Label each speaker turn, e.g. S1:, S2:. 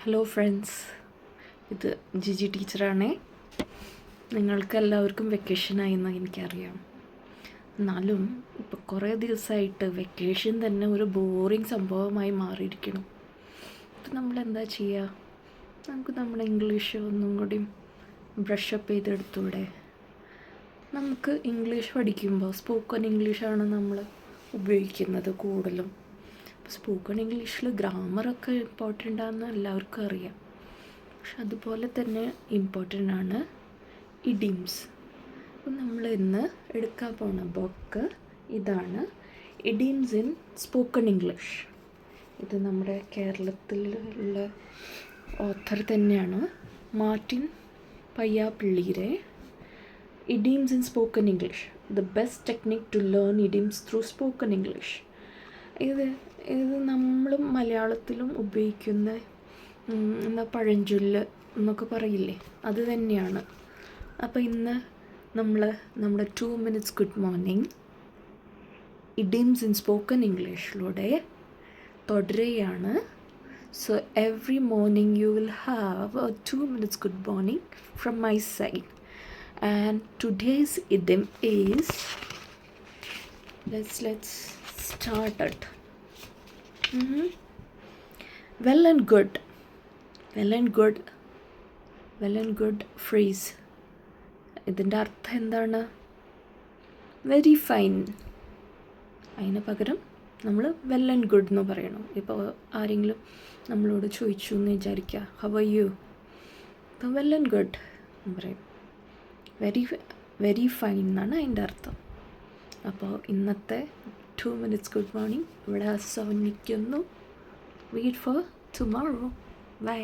S1: Hello friends, ഇത് ജിജി ടീച്ചറാണേ. നിങ്ങൾക്ക് എല്ലാവർക്കും വെക്കേഷനായി എന്ന് എനിക്കറിയാം. എന്നാലും ഇപ്പോൾ കുറേ ദിവസമായിട്ട് വെക്കേഷൻ തന്നെ ഒരു ബോറിങ് സംഭവമായി മാറിയിരിക്കണം. അപ്പം നമ്മളെന്താ ചെയ്യുക? നമുക്ക് നമ്മുടെ ഇംഗ്ലീഷ് ഒന്നും കൂടി ബ്രഷപ്പ് ചെയ്തെടുത്തൂടെ? നമുക്ക് ഇംഗ്ലീഷ് പഠിക്കുമ്പോൾ സ്പോക്കൺ ഇംഗ്ലീഷാണ് നമ്മൾ ഉപയോഗിക്കുന്നത് കൂടുതലും. സ്പോക്കൺ ഇംഗ്ലീഷിൽ ഗ്രാമറൊക്കെ ഇമ്പോർട്ടൻ്റ് ആണെന്ന് എല്ലാവർക്കും അറിയാം. പക്ഷെ അതുപോലെ തന്നെ ഇമ്പോർട്ടൻ്റ് ആണ് ഇഡിയംസ്. അപ്പം നമ്മൾ ഇന്ന് എടുക്കാൻ പോകുന്ന ബുക്ക് ഇതാണ്, ഇഡിയംസ് ഇൻ സ്പോക്കൺ ഇംഗ്ലീഷ്. ഇത് നമ്മുടെ കേരളത്തിലുള്ള ഓഥർ തന്നെയാണ്, മാർട്ടിൻ പയ്യാപ്പിള്ളിയുടെ idioms in spoken English, the best technique to learn idioms through spoken English. ഇത് നമ്മളും മലയാളത്തിലും ഉപയോഗിക്കുന്ന എന്താ പഴഞ്ചൊല്ല് എന്നൊക്കെ പറയില്ലേ, അത് തന്നെയാണ്. അപ്പോൾ ഇന്ന് നമ്മുടെ 2 minutes good morning idioms in spoken ഇംഗ്ലീഷിലൂടെ തുടരുകയാണ്. So every morning you will have a 2 minutes good morning from my side. And today's idiom is, let's start it. Well and good phrase. ഇതിൻ്റെ അർത്ഥം എന്താണ്? Very fine. അതിന് പകരം നമ്മൾ well and good എന്ന് പറയണം. ഇപ്പോൾ ആരെങ്കിലും നമ്മളോട് ചോദിച്ചു എന്ന് വിചാരിക്കുക, ഹൗ ആർ യു? അപ്പോൾ വെൽ ആൻഡ് ഗുഡ് എന്ന് പറയും. വെരി ഫൈൻ എന്നാണ് അതിൻ്റെ അർത്ഥം. അപ്പോൾ ഇന്നത്തെ 2 minutes ഗുഡ് മോർണിംഗ് ഇവിടെ അവസാനിക്കുന്നു. Wait for tomorrow. ബൈ.